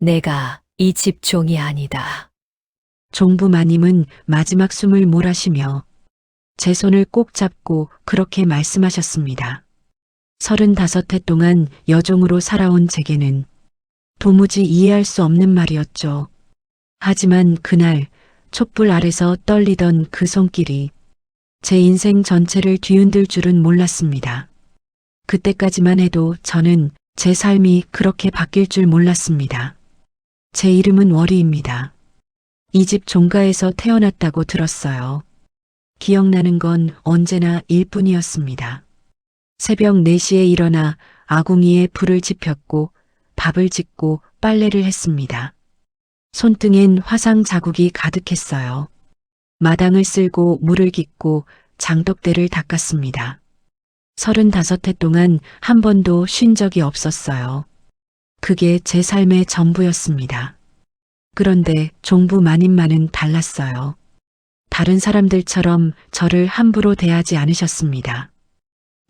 내가 이 집 종이 아니다. 종부 마님은 마지막 숨을 몰아쉬며 제 손을 꼭 잡고 그렇게 말씀하셨습니다. 35해 동안 여종으로 살아온 제게는 도무지 이해할 수 없는 말이었죠. 하지만 그날 촛불 아래서 떨리던 그 손길이 제 인생 전체를 뒤흔들 줄은 몰랐습니다. 그때까지만 해도 저는 제 삶이 그렇게 바뀔 줄 몰랐습니다. 제 이름은 월희입니다. 이 집 종가에서 태어났다고 들었어요. 기억나는 건 언제나 일뿐이었습니다. 새벽 4시에 일어나 아궁이에 불을 지폈고 밥을 짓고 빨래를 했습니다. 손등엔 화상 자국이 가득했어요. 마당을 쓸고 물을 깃고 장독대를 닦았습니다. 35해 동안 한 번도 쉰 적이 없었어요. 그게 제 삶의 전부였습니다. 그런데 종부 마님만은 달랐어요. 다른 사람들처럼 저를 함부로 대하지 않으셨습니다.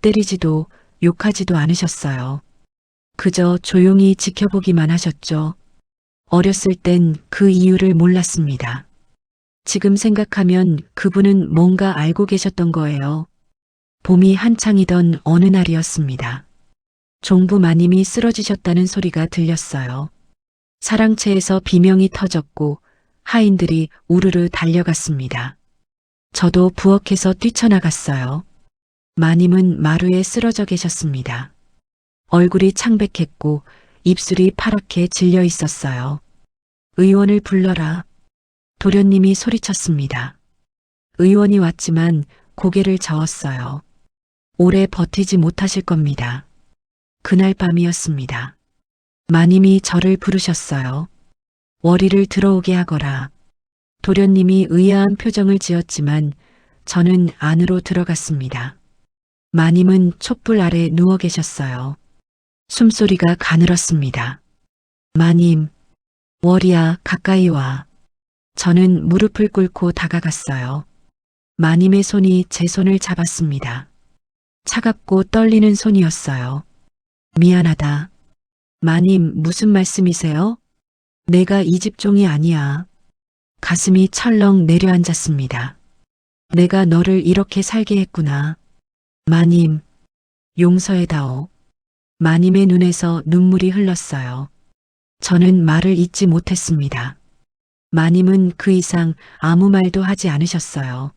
때리지도 욕하지도 않으셨어요. 그저 조용히 지켜보기만 하셨죠. 어렸을 땐 그 이유를 몰랐습니다. 지금 생각하면 그분은 뭔가 알고 계셨던 거예요. 봄이 한창이던 어느 날이었습니다. 종부 마님이 쓰러지셨다는 소리가 들렸어요. 사랑채에서 비명이 터졌고 하인들이 우르르 달려갔습니다. 저도 부엌에서 뛰쳐나갔어요. 마님은 마루에 쓰러져 계셨습니다. 얼굴이 창백했고 입술이 파랗게 질려 있었어요. 의원을 불러라. 도련님이 소리쳤습니다. 의원이 왔지만 고개를 저었어요. 오래 버티지 못하실 겁니다. 그날 밤이었습니다. 마님이 저를 부르셨어요. 월희를 들어오게 하거라. 도련님이 의아한 표정을 지었지만 저는 안으로 들어갔습니다. 마님은 촛불 아래 누워 계셨어요. 숨소리가 가늘었습니다. 마님, 월희야, 가까이 와. 저는 무릎을 꿇고 다가갔어요. 마님의 손이 제 손을 잡았습니다. 차갑고 떨리는 손이었어요. 미안하다. 마님, 무슨 말씀이세요? 내가 이 집 종이 아니야. 가슴이 철렁 내려앉았습니다. 내가 너를 이렇게 살게 했구나. 마님, 용서해다오. 마님의 눈에서 눈물이 흘렀어요. 저는 말을 잇지 못했습니다. 마님은 그 이상 아무 말도 하지 않으셨어요.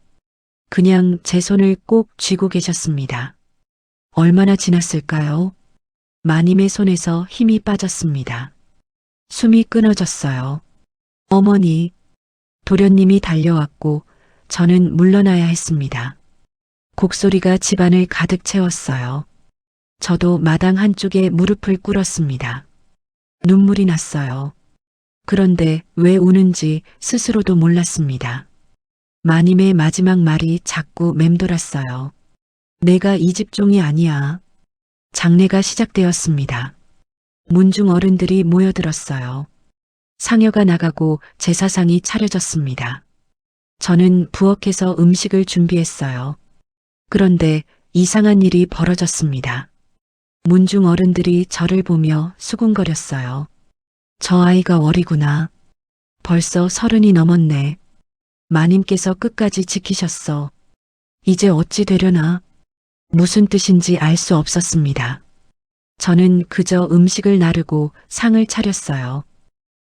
그냥 제 손을 꼭 쥐고 계셨습니다. 얼마나 지났을까요? 마님의 손에서 힘이 빠졌습니다. 숨이 끊어졌어요. 어머니, 도련님이 달려왔고 저는 물러나야 했습니다. 곡소리가 집안을 가득 채웠어요. 저도 마당 한쪽에 무릎을 꿇었습니다. 눈물이 났어요. 그런데 왜 우는지 스스로도 몰랐습니다. 마님의 마지막 말이 자꾸 맴돌았어요. 내가 이 집 종이 아니야. 장례가 시작되었습니다. 문중 어른들이 모여들었어요. 상여가 나가고 제사상이 차려졌습니다. 저는 부엌에서 음식을 준비했어요. 그런데 이상한 일이 벌어졌습니다. 문중 어른들이 저를 보며 수군거렸어요. 저 아이가 월이구나. 벌써 30이 넘었네. 마님께서 끝까지 지키셨어. 이제 어찌 되려나? 무슨 뜻인지 알 수 없었습니다. 저는 그저 음식을 나르고 상을 차렸어요.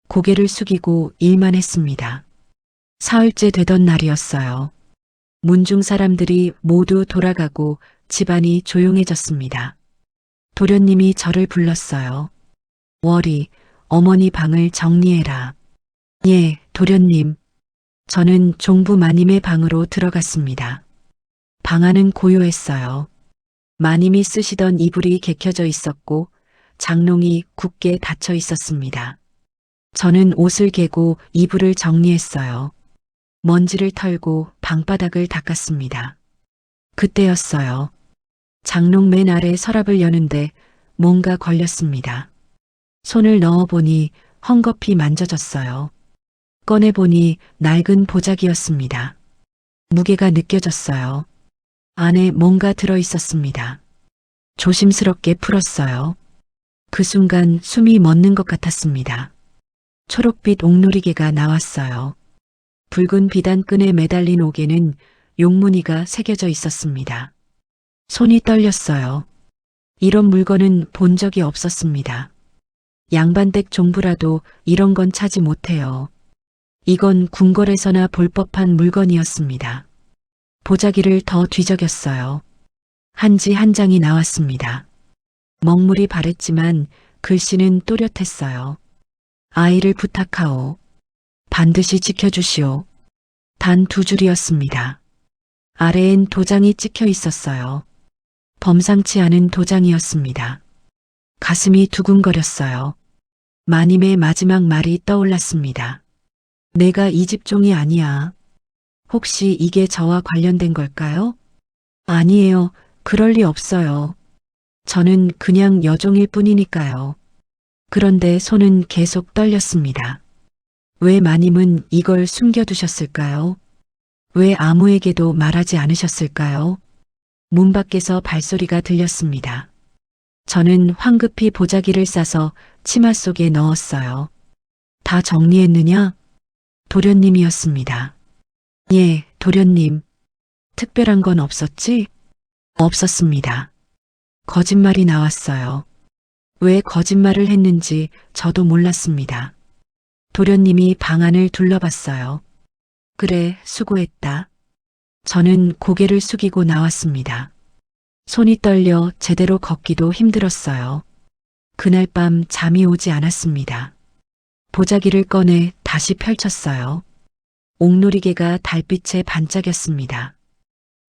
고개를 숙이고 일만 했습니다. 사흘째 되던 날이었어요. 문중 사람들이 모두 돌아가고 집안이 조용해졌습니다. 도련님이 저를 불렀어요. 월희, 어머니 방을 정리해라. 예, 도련님. 저는 종부 마님의 방으로 들어갔습니다. 방 안은 고요했어요. 마님이 쓰시던 이불이 개켜져 있었고 장롱이 굳게 닫혀 있었습니다. 저는 옷을 개고 이불을 정리했어요. 먼지를 털고 방바닥을 닦았습니다. 그때였어요. 장롱 맨 아래 서랍을 여는데 뭔가 걸렸습니다. 손을 넣어보니 헝겊이 만져졌어요. 꺼내보니 낡은 보자기였습니다. 무게가 느껴졌어요. 안에 뭔가 들어있었습니다. 조심스럽게 풀었어요. 그 순간 숨이 멎는 것 같았습니다. 초록빛 옥놀이개가 나왔어요. 붉은 비단끈에 매달린 옥에는 용문이가 새겨져 있었습니다. 손이 떨렸어요. 이런 물건은 본 적이 없었습니다. 양반댁 종부라도 이런 건 차지 못해요. 이건 궁궐에서나 볼 법한 물건이었습니다. 보자기를 더 뒤적였어요. 한지 한 장이 나왔습니다. 먹물이 바랬지만 글씨는 또렷했어요. 아이를 부탁하오. 반드시 지켜주시오. 단 2줄이었습니다. 아래엔 도장이 찍혀 있었어요. 범상치 않은 도장이었습니다. 가슴이 두근거렸어요. 마님의 마지막 말이 떠올랐습니다. 내가 이 집 종이 아니야. 혹시 이게 저와 관련된 걸까요? 아니에요. 그럴 리 없어요. 저는 그냥 여종일 뿐이니까요. 그런데 손은 계속 떨렸습니다. 왜 마님은 이걸 숨겨두셨을까요? 왜 아무에게도 말하지 않으셨을까요? 문 밖에서 발소리가 들렸습니다. 저는 황급히 보자기를 싸서 치마 속에 넣었어요. 다 정리했느냐? 도련님이었습니다. 예, 도련님. 특별한 건 없었지? 없었습니다. 거짓말이 나왔어요. 왜 거짓말을 했는지 저도 몰랐습니다. 도련님이 방 안을 둘러봤어요. 그래, 수고했다. 저는 고개를 숙이고 나왔습니다. 손이 떨려 제대로 걷기도 힘들었어요. 그날 밤 잠이 오지 않았습니다. 보자기를 꺼내 다시 펼쳤어요. 옥놀이개가 달빛에 반짝였습니다.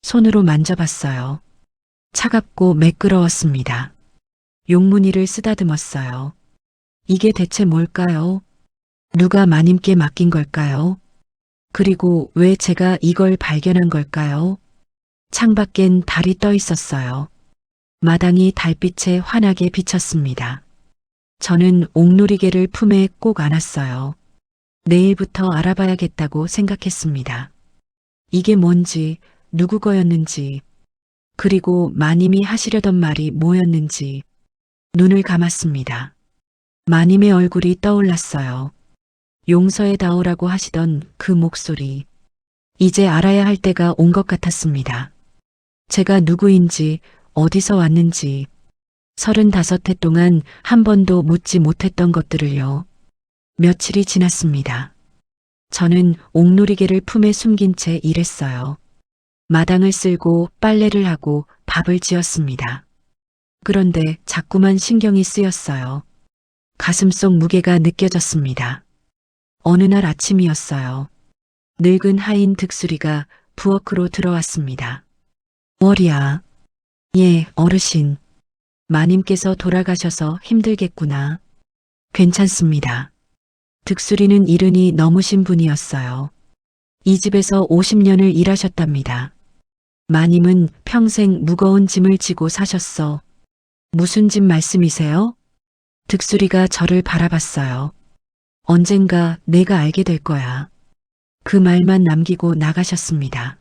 손으로 만져봤어요. 차갑고 매끄러웠습니다. 용문이를 쓰다듬었어요. 이게 대체 뭘까요? 누가 마님께 맡긴 걸까요? 그리고 왜 제가 이걸 발견한 걸까요? 창밖엔 달이 떠 있었어요. 마당이 달빛에 환하게 비쳤습니다. 저는 옥놀이개를 품에 꼭 안았어요. 내일부터 알아봐야겠다고 생각했습니다. 이게 뭔지, 누구 거였는지, 그리고 마님이 하시려던 말이 뭐였는지 눈을 감았습니다. 마님의 얼굴이 떠올랐어요. 용서해다오라고 하시던 그 목소리. 이제 알아야 할 때가 온 것 같았습니다. 제가 누구인지, 어디서 왔는지, 35해 동안 한 번도 묻지 못했던 것들을요. 며칠이 지났습니다. 저는 옥놀이개를 품에 숨긴 채 일했어요. 마당을 쓸고 빨래를 하고 밥을 지었습니다. 그런데 자꾸만 신경이 쓰였어요. 가슴속 무게가 느껴졌습니다. 어느 날 아침이었어요. 늙은 하인 득수리가 부엌으로 들어왔습니다. 월이야. 예, 어르신. 마님께서 돌아가셔서 힘들겠구나. 괜찮습니다. 득수리는 이른이 넘으신 분이었어요. 이 집에서 50년을 일하셨답니다. 마님은 평생 무거운 짐을 지고 사셨어. 무슨 집 말씀이세요? 득수리가 저를 바라봤어요. 언젠가 내가 알게 될 거야. 그 말만 남기고 나가셨습니다.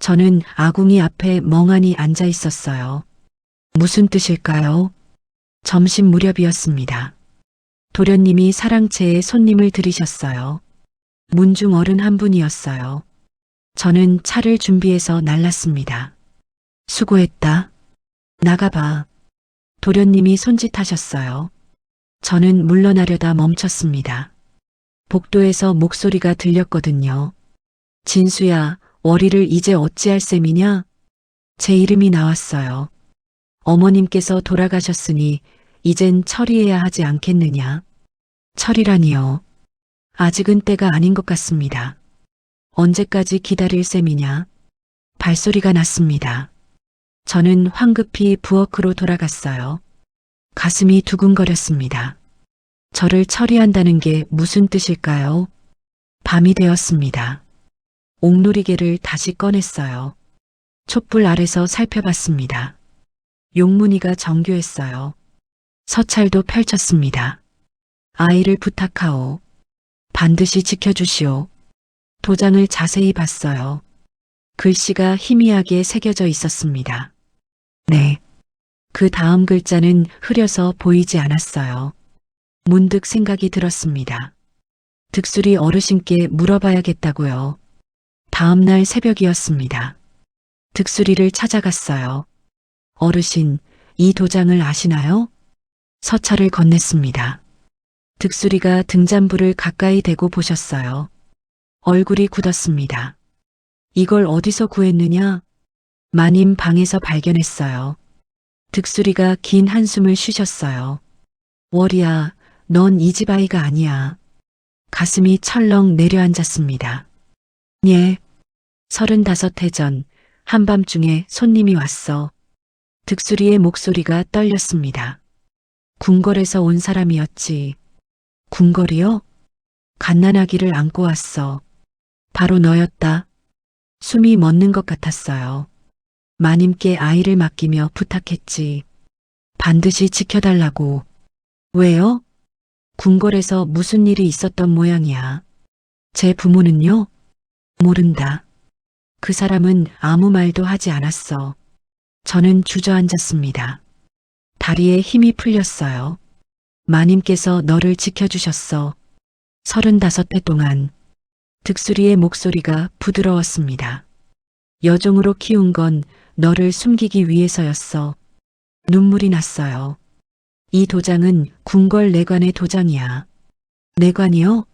저는 아궁이 앞에 멍하니 앉아 있었어요. 무슨 뜻일까요? 점심 무렵이었습니다. 도련님이 사랑채에 손님을 들이셨어요. 문중 어른 한 분이었어요. 저는 차를 준비해서 날랐습니다. 수고했다. 나가봐. 도련님이 손짓하셨어요. 저는 물러나려다 멈췄습니다. 복도에서 목소리가 들렸거든요. 진수야, 월이를 이제 어찌할 셈이냐? 제 이름이 나왔어요. 어머님께서 돌아가셨으니 이젠 처리해야 하지 않겠느냐? 처리라니요. 아직은 때가 아닌 것 같습니다. 언제까지 기다릴 셈이냐? 발소리가 났습니다. 저는 황급히 부엌으로 돌아갔어요. 가슴이 두근거렸습니다. 저를 처리한다는 게 무슨 뜻일까요? 밤이 되었습니다. 옥놀이개를 다시 꺼냈어요. 촛불 아래서 살펴봤습니다. 용문이가 정교했어요. 서찰도 펼쳤습니다. 아이를 부탁하오. 반드시 지켜주시오. 도장을 자세히 봤어요. 글씨가 희미하게 새겨져 있었습니다. 네. 그 다음 글자는 흐려서 보이지 않았어요. 문득 생각이 들었습니다. 득술이 어르신께 물어봐야겠다고요. 다음 날 새벽이었습니다. 득술이를 찾아갔어요. 어르신, 이 도장을 아시나요? 서찰을 건넸습니다. 득술이가 등잔불을 가까이 대고 보셨어요. 얼굴이 굳었습니다. 이걸 어디서 구했느냐? 마님 방에서 발견했어요. 득술이가 긴 한숨을 쉬셨어요. 월이야, 넌 이 집 아이가 아니야. 가슴이 철렁 내려앉았습니다. 예. 35해 전 한밤중에 손님이 왔어. 득술이의 목소리가 떨렸습니다. 궁궐에서 온 사람이었지. 궁궐이요? 갓난아기를 안고 왔어. 바로 너였다. 숨이 멎는 것 같았어요. 마님께 아이를 맡기며 부탁했지. 반드시 지켜달라고. 왜요? 궁궐에서 무슨 일이 있었던 모양이야. 제 부모는요? 모른다. 그 사람은 아무 말도 하지 않았어. 저는 주저앉았습니다. 다리에 힘이 풀렸어요. 마님께서 너를 지켜주셨어. 35해 동안. 득술이의 목소리가 부드러웠습니다. 여종으로 키운 건 너를 숨기기 위해서였어. 눈물이 났어요. 이 도장은 궁궐 내관의 도장이야. 내관이요?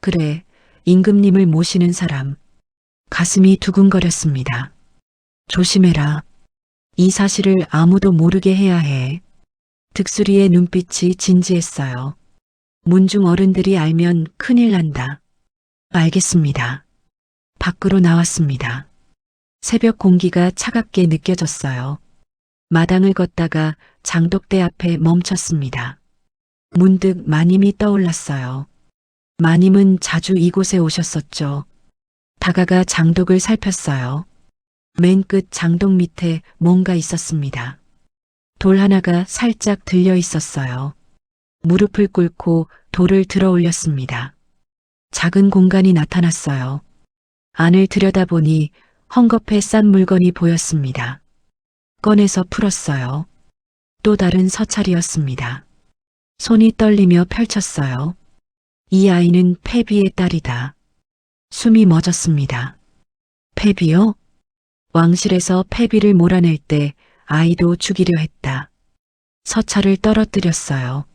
그래, 임금님을 모시는 사람. 가슴이 두근거렸습니다. 조심해라. 이 사실을 아무도 모르게 해야 해. 득술이의 눈빛이 진지했어요. 문중 어른들이 알면 큰일 난다. 알겠습니다. 밖으로 나왔습니다. 새벽 공기가 차갑게 느껴졌어요. 마당을 걷다가 장독대 앞에 멈췄습니다. 문득 마님이 떠올랐어요. 마님은 자주 이곳에 오셨었죠. 다가가 장독을 살폈어요. 맨 끝 장독 밑에 뭔가 있었습니다. 돌 하나가 살짝 들려 있었어요. 무릎을 꿇고 돌을 들어 올렸습니다. 작은 공간이 나타났어요. 안을 들여다보니 헝겊에 싼 물건이 보였습니다. 꺼내서 풀었어요. 또 다른 서찰이었습니다. 손이 떨리며 펼쳤어요. 이 아이는 패비의 딸이다. 숨이 멎었습니다. 패비요? 왕실에서 패비를 몰아낼 때 아이도 죽이려 했다. 서찰을 떨어뜨렸어요.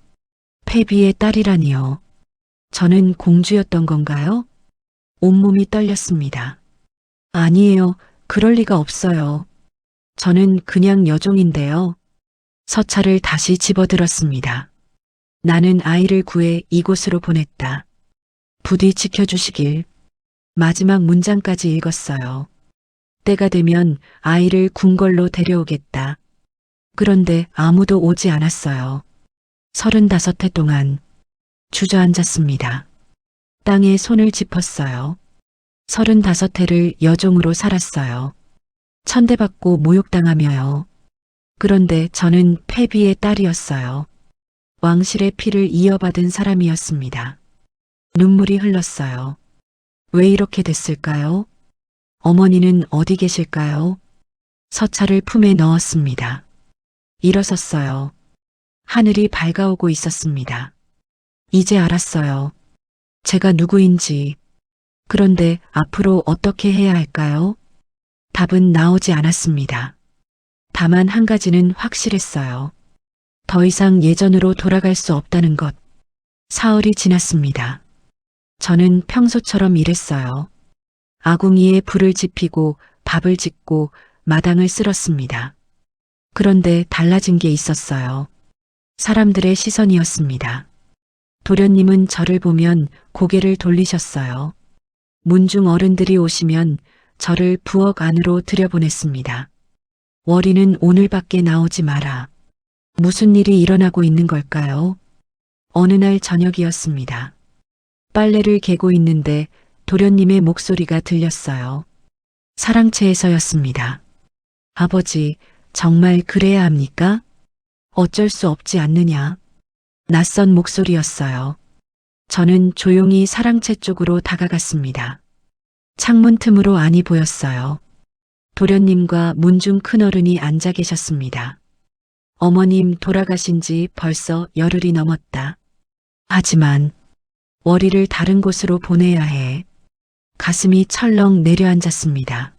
패비의 딸이라니요. 저는 공주였던 건가요? 온몸이 떨렸습니다. 아니에요. 그럴 리가 없어요. 저는 그냥 여종인데요. 서찰을 다시 집어들었습니다. 나는 아이를 구해 이곳으로 보냈다. 부디 지켜주시길. 마지막 문장까지 읽었어요. 때가 되면 아이를 궁궐로 데려오겠다. 그런데 아무도 오지 않았어요. 35해 동안 주저앉았습니다. 땅에 손을 짚었어요. 35해를 여종으로 살았어요. 천대받고 모욕당하며요. 그런데 저는 패비의 딸이었어요. 왕실의 피를 이어받은 사람이었습니다. 눈물이 흘렀어요. 왜 이렇게 됐을까요? 어머니는 어디 계실까요? 서찰을 품에 넣었습니다. 일어섰어요. 하늘이 밝아오고 있었습니다. 이제 알았어요. 제가 누구인지. 그런데 앞으로 어떻게 해야 할까요? 답은 나오지 않았습니다. 다만 한 가지는 확실했어요. 더 이상 예전으로 돌아갈 수 없다는 것. 사흘이 지났습니다. 저는 평소처럼 일했어요. 아궁이에 불을 지피고 밥을 짓고 마당을 쓸었습니다. 그런데 달라진 게 있었어요. 사람들의 시선이었습니다. 도련님은 저를 보면 고개를 돌리셨어요. 문중 어른들이 오시면 저를 부엌 안으로 들여보냈습니다. 월이는 오늘밖에 나오지 마라. 무슨 일이 일어나고 있는 걸까요? 어느 날 저녁이었습니다. 빨래를 개고 있는데 도련님의 목소리가 들렸어요. 사랑채에서였습니다. 아버지, 정말 그래야 합니까? 어쩔 수 없지 않느냐? 낯선 목소리였어요. 저는 조용히 사랑채 쪽으로 다가갔습니다. 창문 틈으로 안이 보였어요. 도련님과 문중 큰어른이 앉아 계셨습니다. 어머님 돌아가신 지 벌써 열흘이 넘었다. 하지만 월이를 다른 곳으로 보내야 해. 가슴이 철렁 내려앉았습니다.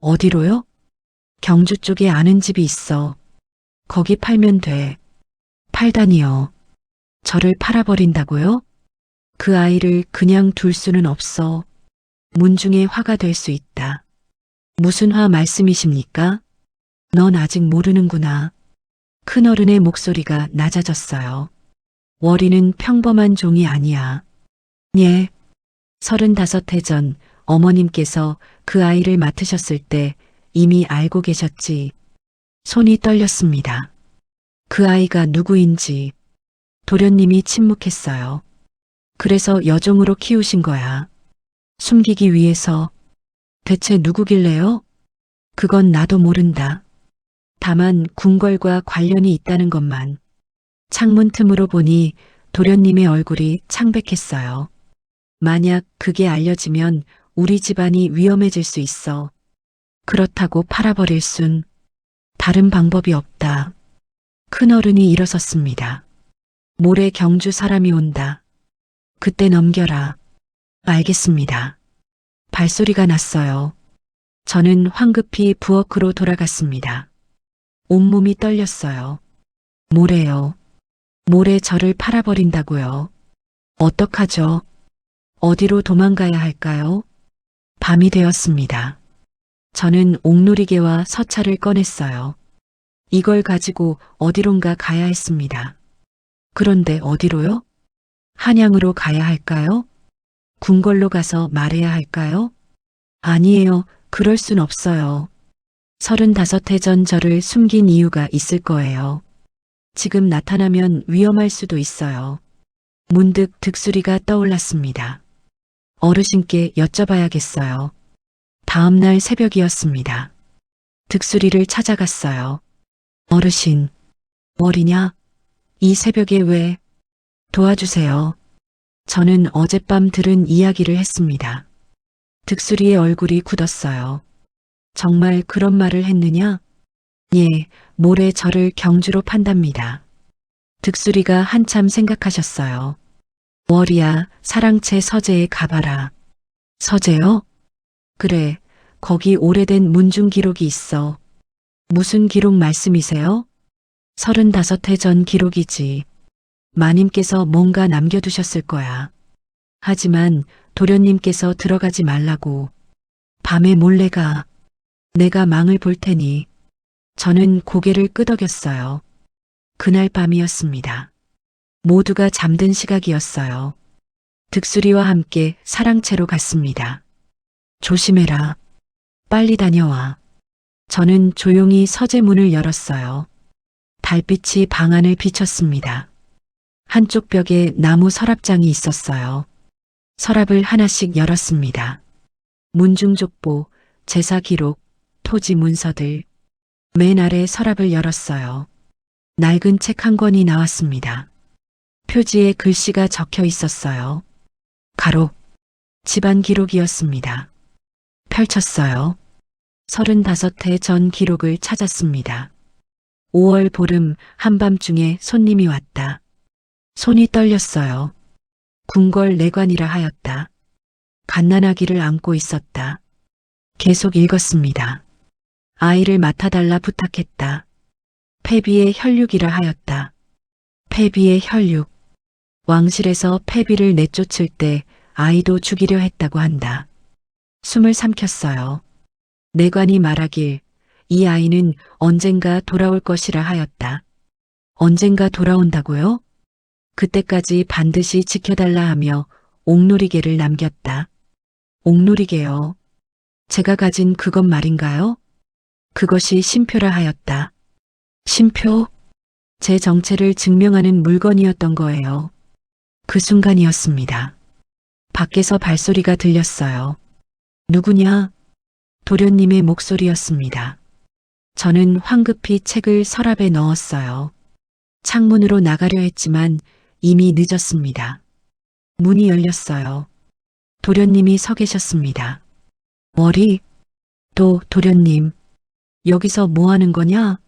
어디로요? 경주 쪽에 아는 집이 있어. 거기 팔면 돼. 팔다니요. 저를 팔아버린다고요? 그 아이를 그냥 둘 수는 없어. 문중에 화가 될 수 있다. 무슨 화 말씀이십니까? 넌 아직 모르는구나. 큰어른의 목소리가 낮아졌어요. 월이는 평범한 종이 아니야. 예. 35해 전 어머님께서 그 아이를 맡으셨을 때 이미 알고 계셨지. 손이 떨렸습니다. 그 아이가 누구인지 도련님이 침묵했어요. 그래서 여종으로 키우신 거야. 숨기기 위해서. 대체 누구길래요? 그건 나도 모른다. 다만 궁궐과 관련이 있다는 것만. 창문 틈으로 보니 도련님의 얼굴이 창백했어요. 만약 그게 알려지면 우리 집안이 위험해질 수 있어. 그렇다고 팔아버릴 순 다른 방법이 없다. 큰어른이 일어섰습니다. 모레 경주 사람이 온다. 그때 넘겨라. 알겠습니다. 발소리가 났어요. 저는 황급히 부엌으로 돌아갔습니다. 온몸이 떨렸어요. 모레요. 모레 저를 팔아버린다고요. 어떡하죠? 어디로 도망가야 할까요? 밤이 되었습니다. 저는 옥놀이개와 서차를 꺼냈어요. 이걸 가지고 어디론가 가야 했습니다. 그런데 어디로요? 한양으로 가야 할까요? 궁궐로 가서 말해야 할까요? 아니에요. 그럴 순 없어요. 35해 전 저를 숨긴 이유가 있을 거예요. 지금 나타나면 위험할 수도 있어요. 문득 득수리가 떠올랐습니다. 어르신께 여쭤봐야겠어요. 다음 날 새벽이었습니다. 득수리를 찾아갔어요. 어르신, 월이냐? 이 새벽에 왜? 도와주세요. 저는 어젯밤 들은 이야기를 했습니다. 득수리의 얼굴이 굳었어요. 정말 그런 말을 했느냐? 예, 모레 저를 경주로 판답니다. 득수리가 한참 생각하셨어요. 월이야, 사랑채 서재에 가봐라. 서재요? 그래, 거기 오래된 문중 기록이 있어. 무슨 기록 말씀이세요? 35해 전 기록이지. 마님께서 뭔가 남겨두셨을 거야. 하지만 도련님께서 들어가지 말라고. 밤에 몰래 가. 내가 망을 볼 테니. 저는 고개를 끄덕였어요. 그날 밤이었습니다. 모두가 잠든 시각이었어요. 득수리와 함께 사랑채로 갔습니다. 조심해라. 빨리 다녀와. 저는 조용히 서재 문을 열었어요. 달빛이 방 안을 비쳤습니다. 한쪽 벽에 나무 서랍장이 있었어요. 서랍을 하나씩 열었습니다. 문중족보, 제사 기록, 토지 문서들. 맨 아래 서랍을 열었어요. 낡은 책 한 권이 나왔습니다. 표지에 글씨가 적혀 있었어요. 가로, 집안 기록이었습니다. 펼쳤어요. 35해 전 기록을 찾았습니다. 5월 보름 한밤중에 손님이 왔다. 손이 떨렸어요. 궁궐 내관이라 하였다. 갓난아기를 안고 있었다. 계속 읽었습니다. 아이를 맡아달라 부탁했다. 패비의 혈육이라 하였다. 패비의 혈육. 왕실에서 패비를 내쫓을 때 아이도 죽이려 했다고 한다. 숨을 삼켰어요. 내관이 말하길 이 아이는 언젠가 돌아올 것이라 하였다. 언젠가 돌아온다고요? 그때까지 반드시 지켜달라 하며 옥놀이개를 남겼다. 옥놀이개요. 제가 가진 그것 말인가요? 그것이 심표라 하였다. 심표? 제 정체를 증명하는 물건이었던 거예요. 그 순간이었습니다. 밖에서 발소리가 들렸어요. 누구냐? 도련님의 목소리였습니다. 저는 황급히 책을 서랍에 넣었어요. 창문으로 나가려 했지만 이미 늦었습니다. 문이 열렸어요. 도련님이 서 계셨습니다. 월이? 또 도련님, 여기서 뭐 하는 거냐?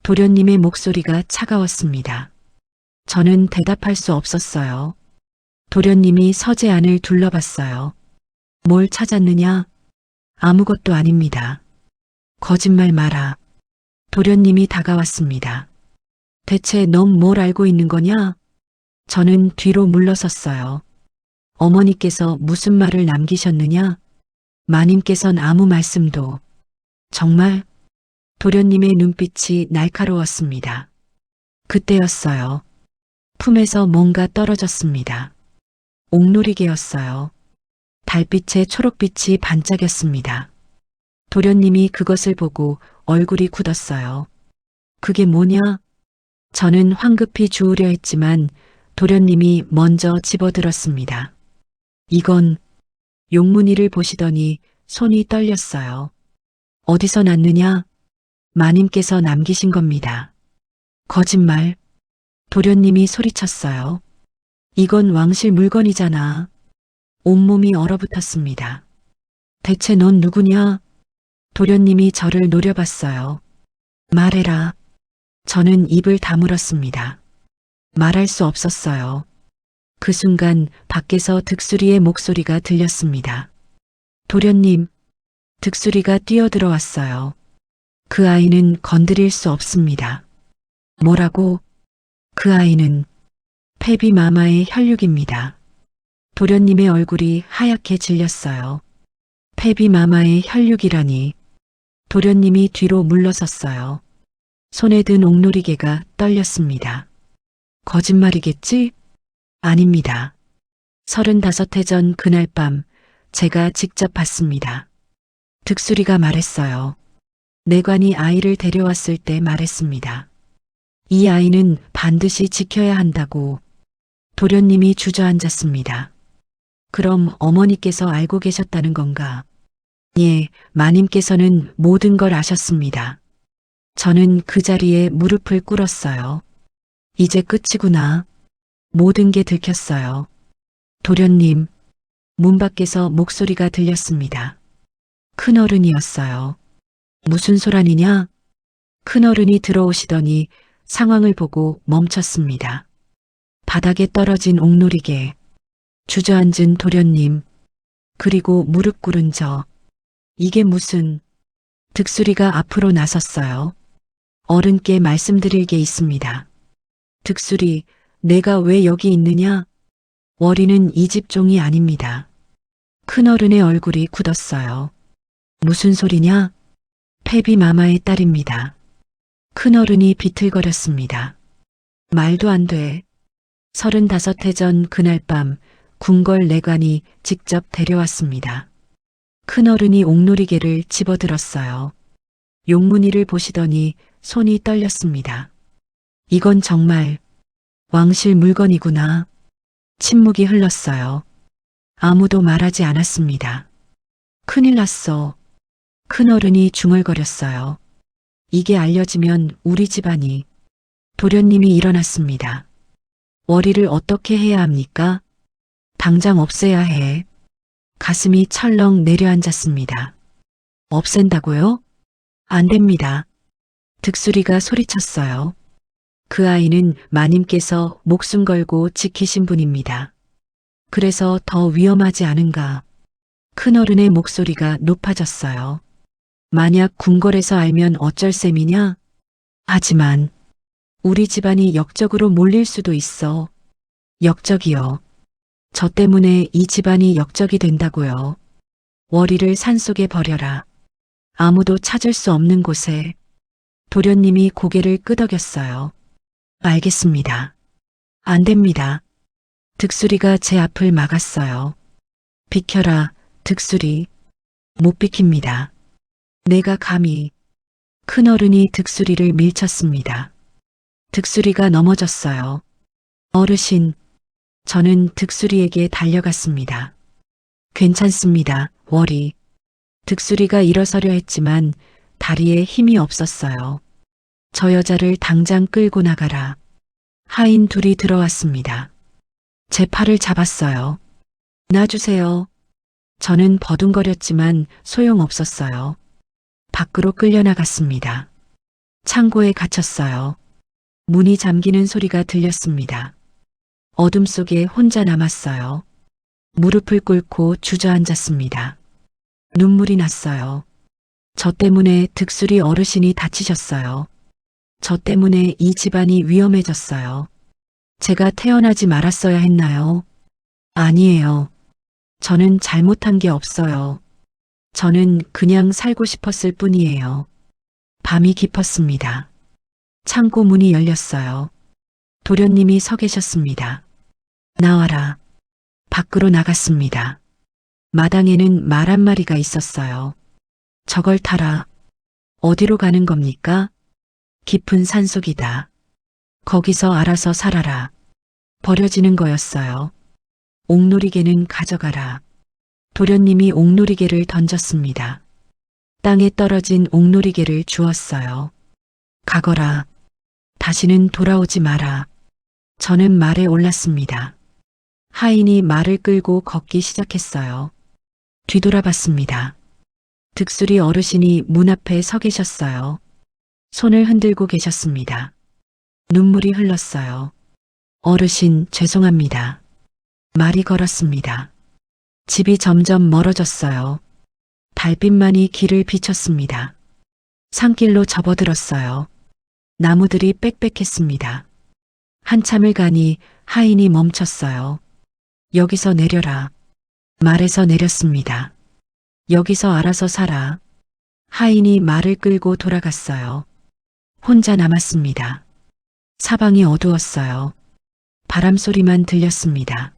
도련님의 목소리가 차가웠습니다. 저는 대답할 수 없었어요. 도련님이 서재 안을 둘러봤어요. 뭘 찾았느냐? 아무것도 아닙니다. 거짓말 마라. 도련님이 다가왔습니다. 대체 넌 뭘 알고 있는 거냐? 저는 뒤로 물러섰어요. 어머니께서 무슨 말을 남기셨느냐? 마님께선 아무 말씀도. 정말? 도련님의 눈빛이 날카로웠습니다. 그때였어요. 품에서 뭔가 떨어졌습니다. 옥놀이개였어요. 달빛에 초록빛이 반짝였습니다. 도련님이 그것을 보고 얼굴이 굳었어요. 그게 뭐냐? 저는 황급히 주우려 했지만 도련님이 먼저 집어들었습니다. 이건 용문이를 보시더니 손이 떨렸어요. 어디서 났느냐? 마님께서 남기신 겁니다. 거짓말. 도련님이 소리쳤어요. 이건 왕실 물건이잖아. 온몸이 얼어붙었습니다. 대체 넌 누구냐? 도련님이 저를 노려봤어요. 말해라. 저는 입을 다물었습니다. 말할 수 없었어요. 그 순간 밖에서 득수리의 목소리가 들렸습니다. 도련님, 득수리가 뛰어들어왔어요. 그 아이는 건드릴 수 없습니다. 뭐라고? 그 아이는 패비 마마의 혈육입니다. 도련님의 얼굴이 하얗게 질렸어요. 패비 마마의 혈육이라니. 도련님이 뒤로 물러섰어요. 손에 든 옥놀이개가 떨렸습니다. 거짓말이겠지? 아닙니다. 35해 전 그날 밤 제가 직접 봤습니다. 득수리가 말했어요. 내관이 아이를 데려왔을 때 말했습니다. 이 아이는 반드시 지켜야 한다고. 도련님이 주저앉았습니다. 그럼 어머니께서 알고 계셨다는 건가? 예, 마님께서는 모든 걸 아셨습니다. 저는 그 자리에 무릎을 꿇었어요. 이제 끝이구나. 모든 게 들켰어요. 도련님, 문 밖에서 목소리가 들렸습니다. 큰어른이었어요. 무슨 소란이냐? 큰어른이 들어오시더니 상황을 보고 멈췄습니다. 바닥에 떨어진 옥놀이개, 주저앉은 도련님, 그리고 무릎 꿇은 저. 이게 무슨... 득수리가 앞으로 나섰어요. 어른께 말씀드릴 게 있습니다. 득수리, 내가 왜 여기 있느냐? 월이는 이 집 종이 아닙니다. 큰어른의 얼굴이 굳었어요. 무슨 소리냐? 패비 마마의 딸입니다. 큰어른이 비틀거렸습니다. 말도 안 돼. 35해 전 그날 밤 궁궐 내관이 직접 데려왔습니다. 큰어른이 옥놀이개를 집어들었어요. 용문이를 보시더니 손이 떨렸습니다. 이건 정말 왕실 물건이구나. 침묵이 흘렀어요. 아무도 말하지 않았습니다. 큰일 났어. 큰어른이 중얼거렸어요. 이게 알려지면 우리 집안이... 도련님이 일어났습니다. 월이를 어떻게 해야 합니까? 당장 없애야 해. 가슴이 철렁 내려앉았습니다. 없앤다고요? 안 됩니다. 득수리가 소리쳤어요. 그 아이는 마님께서 목숨 걸고 지키신 분입니다. 그래서 더 위험하지 않은가. 큰어른의 목소리가 높아졌어요. 만약 궁궐에서 알면 어쩔 셈이냐? 하지만 우리 집안이 역적으로 몰릴 수도 있어. 역적이요. 저 때문에 이 집안이 역적이 된다고요. 월이를 산속에 버려라. 아무도 찾을 수 없는 곳에. 도련님이 고개를 끄덕였어요. 알겠습니다. 안 됩니다. 득수리가 제 앞을 막았어요. 비켜라, 득수리. 못 비킵니다. 내가 감히. 큰어른이 득수리를 밀쳤습니다. 득수리가 넘어졌어요. 어르신, 저는 득수리에게 달려갔습니다. 괜찮습니다, 월이. 득수리가 일어서려 했지만 다리에 힘이 없었어요. 저 여자를 당장 끌고 나가라. 하인 둘이 들어왔습니다. 제 팔을 잡았어요. 놔주세요. 저는 버둥거렸지만 소용없었어요. 밖으로 끌려나갔습니다. 창고에 갇혔어요. 문이 잠기는 소리가 들렸습니다. 어둠 속에 혼자 남았어요. 무릎을 꿇고 주저앉았습니다. 눈물이 났어요. 저 때문에 득수리 어르신이 다치셨어요. 저 때문에 이 집안이 위험해졌어요. 제가 태어나지 말았어야 했나요? 아니에요. 저는 잘못한 게 없어요. 저는 그냥 살고 싶었을 뿐이에요. 밤이 깊었습니다. 창고 문이 열렸어요. 도련님이 서 계셨습니다. 나와라. 밖으로 나갔습니다. 마당에는 말 한 마리가 있었어요. 저걸 타라. 어디로 가는 겁니까? 깊은 산속이다. 거기서 알아서 살아라. 버려지는 거였어요. 옥놀이개는 가져가라. 도련님이 옥놀이개를 던졌습니다. 땅에 떨어진 옥놀이개를 주었어요. 가거라. 다시는 돌아오지 마라. 저는 말에 올랐습니다. 하인이 말을 끌고 걷기 시작했어요. 뒤돌아봤습니다. 득수리 어르신이 문 앞에 서 계셨어요. 손을 흔들고 계셨습니다. 눈물이 흘렀어요. 어르신, 죄송합니다. 말이 걸었습니다. 집이 점점 멀어졌어요. 달빛만이 길을 비췄습니다. 산길로 접어들었어요. 나무들이 빽빽했습니다. 한참을 가니 하인이 멈췄어요. 여기서 내려라. 말에서 내렸습니다. 여기서 알아서 살아. 하인이 말을 끌고 돌아갔어요. 혼자 남았습니다. 사방이 어두웠어요. 바람 소리만 들렸습니다.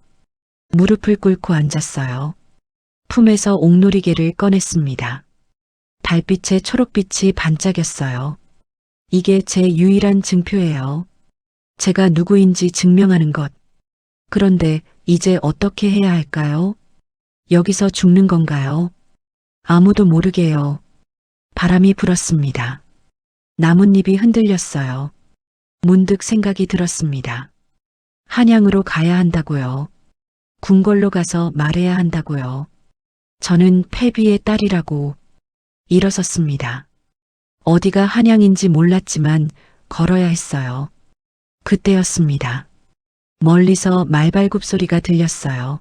무릎을 꿇고 앉았어요. 품에서 옥놀이개를 꺼냈습니다. 달빛에 초록빛이 반짝였어요. 이게 제 유일한 증표예요. 제가 누구인지 증명하는 것. 그런데 이제 어떻게 해야 할까요? 여기서 죽는 건가요? 아무도 모르게요. 바람이 불었습니다. 나뭇잎이 흔들렸어요. 문득 생각이 들었습니다. 한양으로 가야 한다고요. 궁궐로 가서 말해야 한다고요. 저는 패비의 딸이라고. 일어섰습니다. 어디가 한양인지 몰랐지만 걸어야 했어요. 그때였습니다. 멀리서 말발굽 소리가 들렸어요.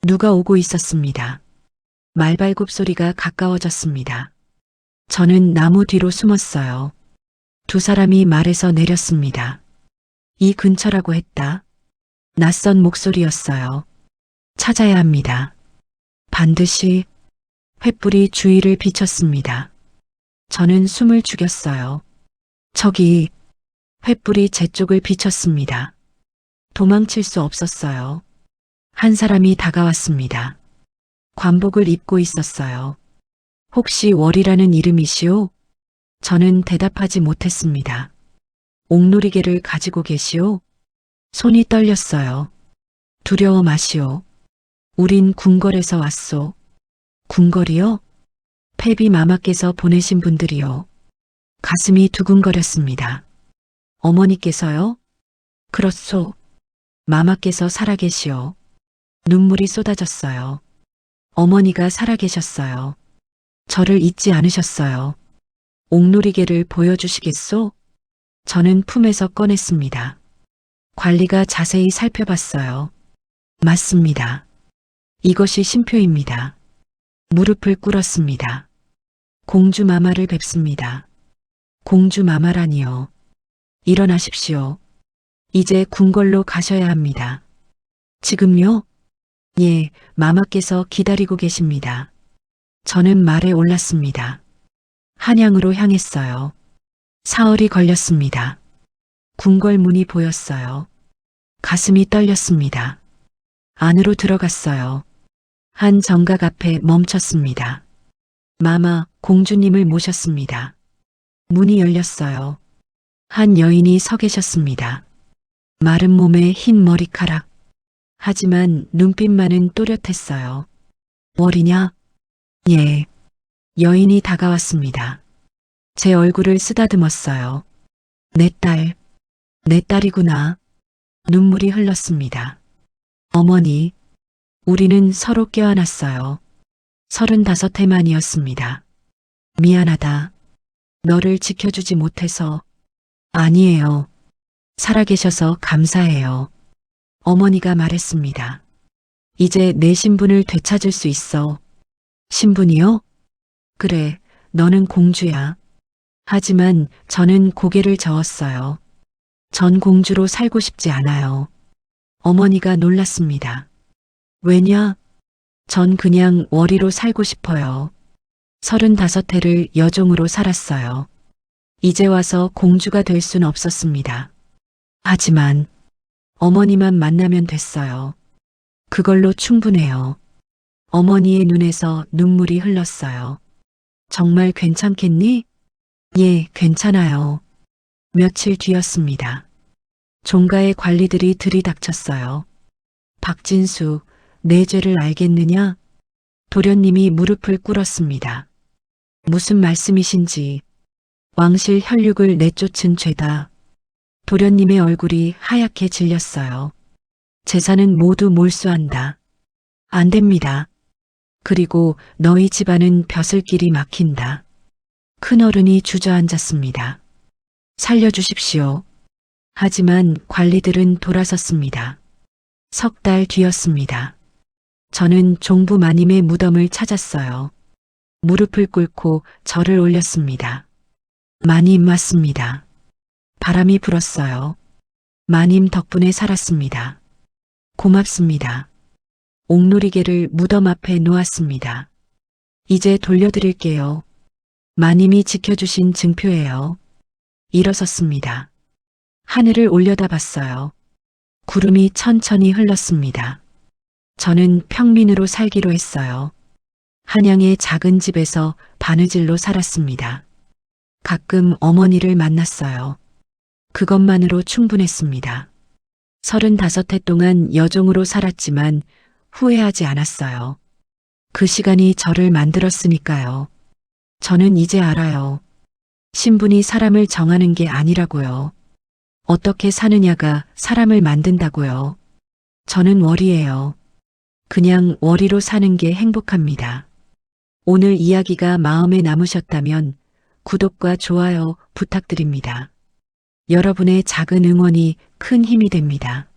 누가 오고 있었습니다. 말발굽 소리가 가까워졌습니다. 저는 나무 뒤로 숨었어요. 두 사람이 말에서 내렸습니다. 이 근처라고 했다. 낯선 목소리였어요. 찾아야 합니다. 반드시. 횃불이 주위를 비쳤습니다. 저는 숨을 죽였어요. 저기. 횃불이 제 쪽을 비쳤습니다. 도망칠 수 없었어요. 한 사람이 다가왔습니다. 관복을 입고 있었어요. 혹시 월이라는 이름이시오? 저는 대답하지 못했습니다. 옥놀이개를 가지고 계시오? 손이 떨렸어요. 두려워 마시오. 우린 궁궐에서 왔소. 궁궐이요? 패비 마마께서 보내신 분들이요. 가슴이 두근거렸습니다. 어머니께서요? 그렇소. 마마께서 살아계시오. 눈물이 쏟아졌어요. 어머니가 살아계셨어요. 저를 잊지 않으셨어요. 옥놀이개를 보여주시겠소? 저는 품에서 꺼냈습니다. 관리가 자세히 살펴봤어요. 맞습니다. 이것이 신표입니다. 무릎을 꿇었습니다. 공주 마마를 뵙습니다. 공주 마마라니요. 일어나십시오. 이제 궁궐로 가셔야 합니다. 지금요? 예, 마마께서 기다리고 계십니다. 저는 말에 올랐습니다. 한양으로 향했어요. 사흘이 걸렸습니다. 궁궐 문이 보였어요. 가슴이 떨렸습니다. 안으로 들어갔어요. 한 정각 앞에 멈췄습니다. 마마, 공주님을 모셨습니다. 문이 열렸어요. 한 여인이 서 계셨습니다. 마른 몸에 흰 머리카락. 하지만 눈빛만은 또렷했어요. 월이냐? 예. 여인이 다가왔습니다. 제 얼굴을 쓰다듬었어요. 내 딸이구나. 눈물이 흘렀습니다. 어머니, 우리는 서로 껴안았어요. 35해 만이었습니다. 미안하다. 너를 지켜주지 못해서. 아니에요. 살아계셔서 감사해요. 어머니가 말했습니다. 이제 내 신분을 되찾을 수 있어. 신분이요? 그래, 너는 공주야. 하지만 저는 고개를 저었어요. 전 공주로 살고 싶지 않아요. 어머니가 놀랐습니다. 왜냐? 전 그냥 월이로 살고 싶어요. 35해를 여종으로 살았어요. 이제 와서 공주가 될 순 없었습니다. 하지만 어머니만 만나면 됐어요. 그걸로 충분해요. 어머니의 눈에서 눈물이 흘렀어요. 정말 괜찮겠니? 예, 괜찮아요. 며칠 뒤였습니다. 종가의 관리들이 들이닥쳤어요. 박진수, 내 죄를 알겠느냐? 도련님이 무릎을 꿇었습니다. 무슨 말씀이신지. 왕실 혈육을 내쫓은 죄다. 도련님의 얼굴이 하얗게 질렸어요. 재산은 모두 몰수한다. 안 됩니다. 그리고 너희 집안은 벼슬길이 막힌다. 큰어른이 주저앉았습니다. 살려주십시오. 하지만 관리들은 돌아섰습니다. 3달 뒤였습니다. 저는 종부 마님의 무덤을 찾았어요. 무릎을 꿇고 절을 올렸습니다. 마님 맞습니다. 바람이 불었어요. 마님 덕분에 살았습니다. 고맙습니다. 옥놀이개를 무덤 앞에 놓았습니다. 이제 돌려드릴게요. 마님이 지켜주신 증표예요. 일어섰습니다. 하늘을 올려다봤어요. 구름이 천천히 흘렀습니다. 저는 평민으로 살기로 했어요. 한양의 작은 집에서 바느질로 살았습니다. 가끔 어머니를 만났어요. 그것만으로 충분했습니다. 35해 동안 여종으로 살았지만 후회하지 않았어요. 그 시간이 저를 만들었으니까요. 저는 이제 알아요. 신분이 사람을 정하는 게 아니라고요. 어떻게 사느냐가 사람을 만든다고요. 저는 월이에요. 그냥 월이로 사는 게 행복합니다. 오늘 이야기가 마음에 남으셨다면 구독과 좋아요 부탁드립니다. 여러분의 작은 응원이 큰 힘이 됩니다.